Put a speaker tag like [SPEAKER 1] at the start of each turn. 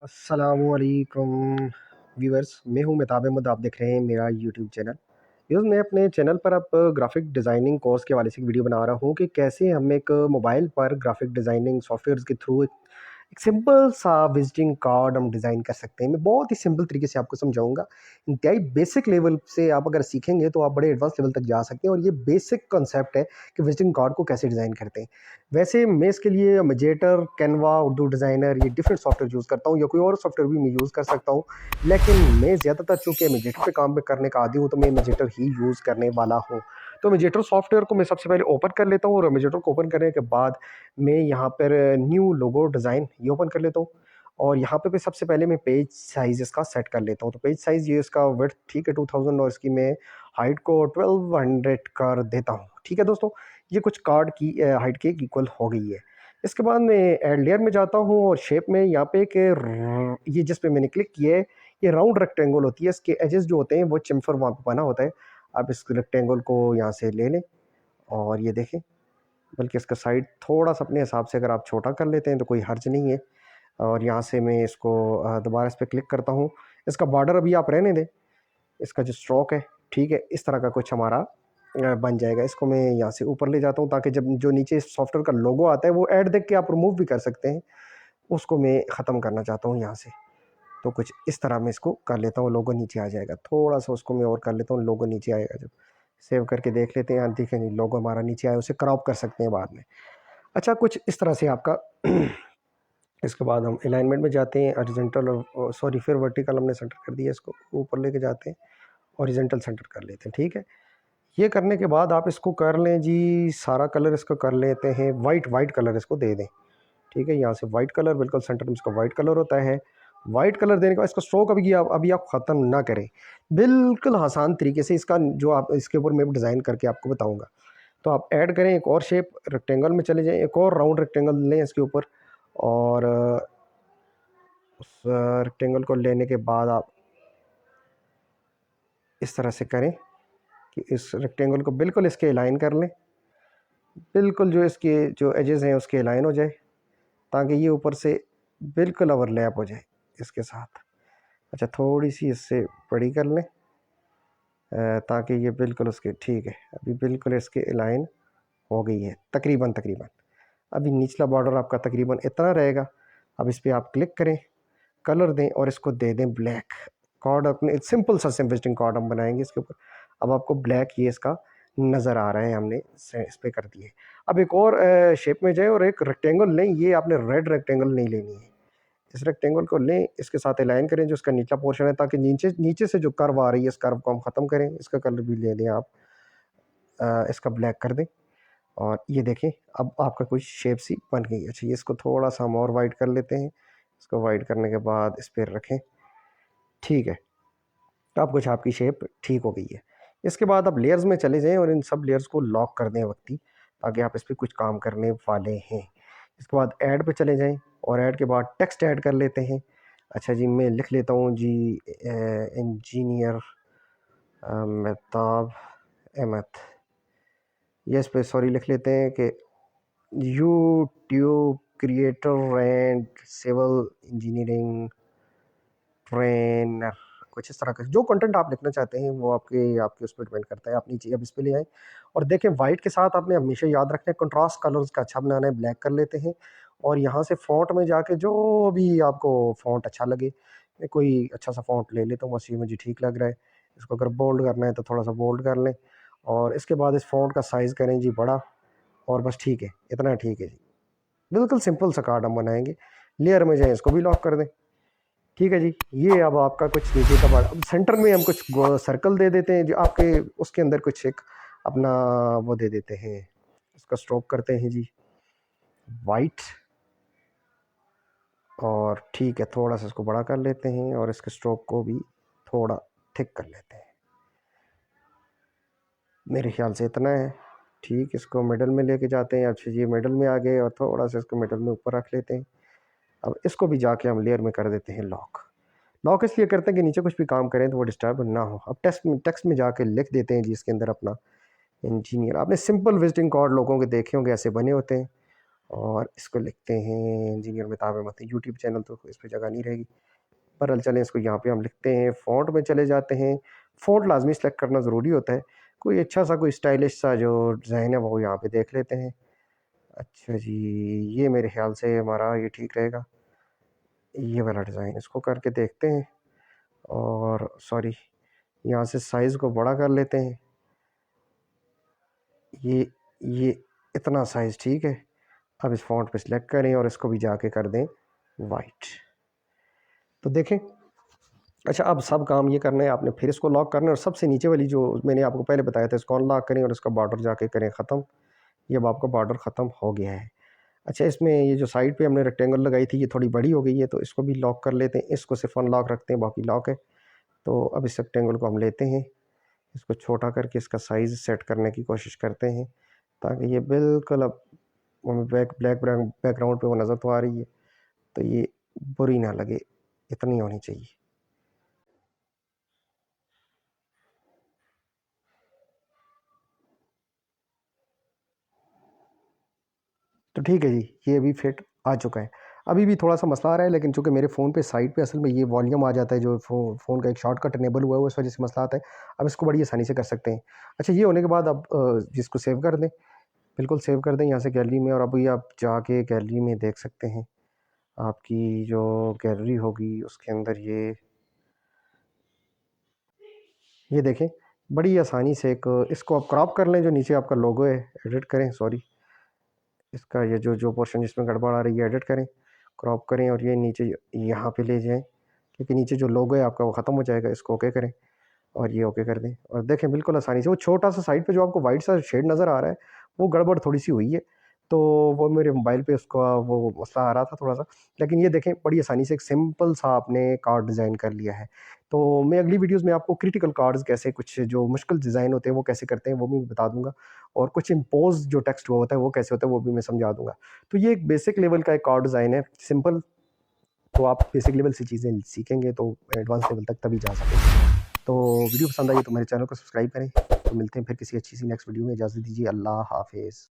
[SPEAKER 1] अस्सलामुअलैकुम व्यूअर्स, मैं हूं मेहताब अहमद। आप देख रहे हैं मेरा यूट्यूब चैनल। व्यूअर्स, मैं अपने चैनल पर अब ग्राफिक डिज़ाइनिंग कोर्स के हवाले से एक वीडियो बना रहा हूं कि कैसे हम एक मोबाइल पर ग्राफिक डिज़ाइनिंग सॉफ्टवेयर्स के थ्रू एक सिंपल सा विजिटिंग कार्ड हम डिज़ाइन कर सकते हैं। मैं बहुत ही सिंपल तरीके से आपको समझाऊंगा। इंतहाई बेसिक लेवल से आप अगर सीखेंगे तो आप बड़े एडवांस लेवल तक जा सकते हैं, और ये बेसिक कॉन्सेप्ट है कि विजिटिंग कार्ड को कैसे डिज़ाइन करते हैं। वैसे मैं इसके लिए मजेटर, कैनवा, उर्दू डिज़ाइनर, ये डिफरेंट सॉफ्टवेयर यूज़ करता हूँ, या कोई और सॉफ्टवेयर भी मैं यूज़ कर सकता हूँ। लेकिन मैं ज़्यादातर चूँकि मजेटर पे काम करने का आदी हूँ, तो मैं मजेटर ही यूज़ करने वाला हूँ। तो मजेटर सॉफ्टवेयर को मैं सबसे पहले ओपन कर लेता हूँ, और मजेटर को ओपन करने के बाद मैं यहाँ पर न्यू लोगो डिज़ाइन ये ओपन कर लेता हूँ। और यहाँ पे सबसे पहले मैं पेज साइज़ इसका सेट कर लेता हूँ। तो पेज साइज़ ये इसका विड्थ ठीक है 2000, और इसकी मैं हाइट को 1200 कर देता हूँ। ठीक है दोस्तों, ये कुछ कार्ड की हाइट के इक्वल हो गई है। इसके बाद मैं एड लेयर में जाता हूँ, और शेप में यहाँ पे एक ये जिस पे मैंने क्लिक किया है, ये राउंड रेक्टेंगल होती है। इसके एजेस जो होते हैं वो चिम्फर वहाँ पे बना होता है। आप इस रेक्टेंगल को यहाँ से ले लें, और ये देखें, बल्कि इसका साइड थोड़ा सा अपने हिसाब से अगर आप छोटा कर लेते हैं तो कोई हर्ज नहीं है। और यहाँ से मैं इसको दोबारा इस पर क्लिक करता हूँ। इसका बॉर्डर अभी आप रहने दें। इसका जो स्ट्रोक है, ठीक है, इस तरह का कुछ हमारा बन जाएगा। इसको मैं यहाँ से ऊपर ले जाता हूँ, ताकि जब जो नीचे सॉफ्टवेयर का लोगो आता है वो ऐड देख के आप रिमूव भी कर सकते हैं। उसको मैं ख़त्म करना चाहता हूँ यहाँ से। तो कुछ इस तरह मैं इसको कर लेता हूँ, लोगो नीचे आ जाएगा। थोड़ा सा उसको मैं और कर लेता हूँ, लोगो नीचे आएगा। जब सेव करके देख लेते हैं, यहाँ देखें नहीं, लोगो हमारा नीचे आया, उसे क्रॉप कर सकते हैं बाद में। अच्छा, कुछ इस तरह से आपका इसके बाद हम अलाइनमेंट में जाते हैं। हॉरिजॉन्टल और सॉरी, फिर वर्टिकल हमने सेंटर कर दिया, इसको ऊपर लेके जाते हैं, हॉरिजॉन्टल सेंटर कर लेते हैं। ठीक है, ये करने के बाद आप इसको कर लें जी, सारा कलर इसको कर लेते हैं वाइट। वाइट कलर इसको दे दें। ठीक है, यहाँ से वाइट कलर, बिल्कुल सेंटर में इसका वाइट कलर होता है। वाइट कलर देने के बाद इसका स्ट्रोक अभी आप ख़त्म ना करें। बिल्कुल आसान तरीके से इसका जो आप इसके ऊपर मैं डिज़ाइन करके आपको बताऊँगा। तो आप ऐड करें एक और शेप, रेक्टेंगल में चले जाएं, एक और राउंड रेक्टेंगल लें इसके ऊपर। और उस रेक्टेंगल को लेने के बाद आप इस तरह से करें कि इस रेक्टेंगल को बिल्कुल इसके अलाइन कर लें। बिल्कुल जो इसके जो एजेस हैं उसके अलाइन हो जाए, ताकि ये ऊपर से बिल्कुल ओवरलैप हो जाए इसके साथ। अच्छा, थोड़ी सी इससे बड़ी कर लें, ताकि ये बिल्कुल उसके ठीक है, अभी बिल्कुल इसके अलाइन हो गई है तकरीबन तकरीबन। अभी निचला बॉर्डर आपका तकरीबन इतना रहेगा। अब इस पर आप क्लिक करें, कलर दें, और इसको दे दें ब्लैक। कार्ड अपने सिंपल सा विजिटिंग कार्ड हम बनाएंगे इसके ऊपर। अब आपको ब्लैक ये इसका नज़र आ रहा है, हमने इस पर कर दिए। अब एक और शेप में जाए, और एक रेक्टेंगल लें। ये आपने रेड रेक्टेंगल नहीं लेनी है। इस रेक्टेंगल को लें, इसके साथ अलाइन करें जो इसका निचला पोर्शन है, ताकि नीचे नीचे से जो कर्व आ रही है, इस कर्व को हम ख़त्म करें। इसका कलर भी ले लें आप, इसका ब्लैक कर दें। और ये देखें, अब आपका कोई शेप सी बन गई। अच्छा, ये इसको थोड़ा सा हम और वाइट कर लेते हैं। इसको वाइट करने के बाद इस पर रखें। ठीक है, अब कुछ आपकी शेप ठीक हो गई है। इसके बाद आप लेयर्स में चले जाएं, और इन सब लेयर्स को लॉक कर दें वक्ती, ताकि आप इस पर कुछ काम करने वाले हैं। इसके बाद ऐड पे चले जाएं, और ऐड के बाद टेक्स्ट ऐड कर लेते हैं। अच्छा जी, मैं लिख लेता हूँ जी, इंजीनियर मेहताब अहमद। ये इस पर सॉरी लिख लेते हैं कि YouTube creator and civil engineering trainer. कुछ इस तरह का जो कंटेंट आप लिखना चाहते हैं वो आपके आपके उस पर डिपेंड करता है। आप नीचे अब इस पे ले आए, और देखें वाइट के साथ आपने हमेशा याद रखना है कंट्रास्ट कलर्स का अच्छा बनाना है। ब्लैक कर लेते हैं, और यहाँ से फ़ॉन्ट में जाके जो भी आपको फ़ॉन्ट अच्छा लगे, मैं कोई अच्छा सा फ़ॉन्ट ले लेता हूँ, बस ये मुझे ठीक लग रहा है। इसको अगर बोल्ड करना है तो थोड़ा सा बोल्ड कर लें, और इसके बाद इस फ़ॉन्ट का साइज़ करें जी बड़ा, और बस ठीक है, इतना ठीक है जी। बिल्कुल सिंपल सा कार्ड हम बनाएंगे। लेयर में जाएँ, इसको भी लॉक कर दें। ठीक है जी, ये अब आपका कुछ नीचे का पार्ट। अब सेंटर में हम कुछ सर्कल दे देते हैं जो आपके उसके अंदर कुछ एक अपना वो दे देते हैं। इसका स्ट्रोक करते हैं जी वाइट, और ठीक है, थोड़ा सा इसको बड़ा कर लेते हैं, और इसके स्ट्रोक को भी थोड़ा थिक कर लेते हैं। मेरे ख्याल से इतना है ठीक। इसको मिडल में लेके जाते हैं। अच्छा जी, मिडल में आ गए, और थोड़ा सा इसको मिडल में ऊपर रख लेते हैं। अब इसको भी जाके हम लेयर में कर देते हैं लॉक। लॉक इसलिए करते हैं कि नीचे कुछ भी काम करें तो वो डिस्टर्ब ना हो। अब टेक्स्ट में जाके लिख देते हैं जी इसके अंदर अपना इंजीनियर। आपने सिंपल विजिटिंग कार्ड लोगों के देखे होंगे, ऐसे बने होते हैं। और इसको लिखते हैं engineer Mehtab Ahmad. YouTube channel तो इस पे जगह नहीं रहेगी, बहरहाल चलें इसको यहाँ पे हम लिखते हैं। फ़ॉन्ट में चले जाते हैं, फ़ॉन्ट लाज़मी सेलेक्ट करना ज़रूरी होता है। कोई अच्छा सा कोई स्टाइलिश सा जो डिज़ाइन है वो यहाँ पे देख लेते हैं। अच्छा जी, ये मेरे ख़्याल से हमारा ये ठीक रहेगा, ये वाला डिज़ाइन इसको करके देखते हैं। और सॉरी, यहाँ से साइज़ को बड़ा कर लेते हैं। ये इतना साइज़ ठीक है। अब इस फ़ॉन्ट पे सिलेक्ट करें और इसको भी जाके कर दें वाइट। तो देखें, अच्छा अब सब काम ये करना है आपने, फिर इसको लॉक करना है और सबसे नीचे वाली जो मैंने आपको पहले बताया था इसको अनलॉक करें और इसका बॉर्डर जाके करें ख़त्म। ये अब आपका बॉर्डर ख़त्म हो गया है। अच्छा, इसमें ये जो साइड पे हमने रेक्टेंगल लगाई थी ये थोड़ी बड़ी हो गई है, तो इसको भी लॉक कर लेते हैं। इसको सिर्फ अनलॉक रखते हैं, बाकी लॉक है। तो अब इस रेक्टेंगल को हम लेते हैं, इसको छोटा करके इसका साइज़ सेट करने की कोशिश करते हैं ताकि ये बिल्कुल अब हमें बैकग्राउंड पे वो नज़र तो आ रही है, तो ये बुरी ना लगे, इतनी होनी चाहिए। तो ठीक है जी, ये अभी फिट आ चुका है। अभी भी थोड़ा-सा मसला आ रहा है, लेकिन चूँकि मेरे फ़ोन पे साइड पे असल में ये वॉल्यूम आ जाता है, जो फ़ोन का एक शॉर्टकट इनेबल हुआ है, उस वजह से मसला आता है। अब इसको बड़ी आसानी से कर सकते हैं। अच्छा, ये होने के बाद अब इसको सेव कर दें, बिल्कुल सेव कर दें यहाँ से गैलरी में, और अभी आप जाके गैलरी में देख सकते हैं। आपकी जो गैलरी होगी उसके अंदर ये देखें, बड़ी आसानी से एक इसको आप क्रॉप कर लें, जो नीचे आपका लोगो है, एडिट करें, सॉरी, इसका ये जो पोर्शन जिसमें गड़बड़ आ रही है एडिट करें, क्रॉप करें और ये नीचे यहाँ पे ले जाएँ, क्योंकि नीचे जो लोगो है आपका वो ख़त्म हो जाएगा। इसको ओके करें और ये ओके कर दें और देखें बिल्कुल आसानी से वो छोटा-सा साइड पे जो आपको वाइट सा शेड नज़र आ रहा है, वो गड़बड़ थोड़ी-सी हुई है। तो वो मेरे मोबाइल पे उसका वो मसला आ रहा था थोड़ा-सा। लेकिन ये देखें, बड़ी आसानी से एक सिंपल सा आपने कार्ड डिज़ाइन कर लिया है। तो मैं अगली वीडियोज़ में आपको क्रिटिकल कार्ड्स कैसे, कुछ जो मुश्किल डिज़ाइन होते हैं वो कैसे करते हैं वो भी बता दूँगा, और कुछ इम्पोज़ जो टेक्स्ट हुआ होता है वो कैसे होता है वो भी मैं समझा दूँगा। तो ये एक बेसिक लेवल का एक कार्ड डिज़ाइन है, सिंपल। तो आप बेसिक लेवल से चीज़ें सीखेंगे तो एडवांस लेवल तक तभी जा सकेंगे। तो वीडियो पसंद आई तो मेरे चैनल को सब्सक्राइब करें। तो मिलते हैं फिर किसी अच्छी सी नेक्स्ट वीडियो में। इजाज़त दीजिए, अल्लाह हाफ़िज़।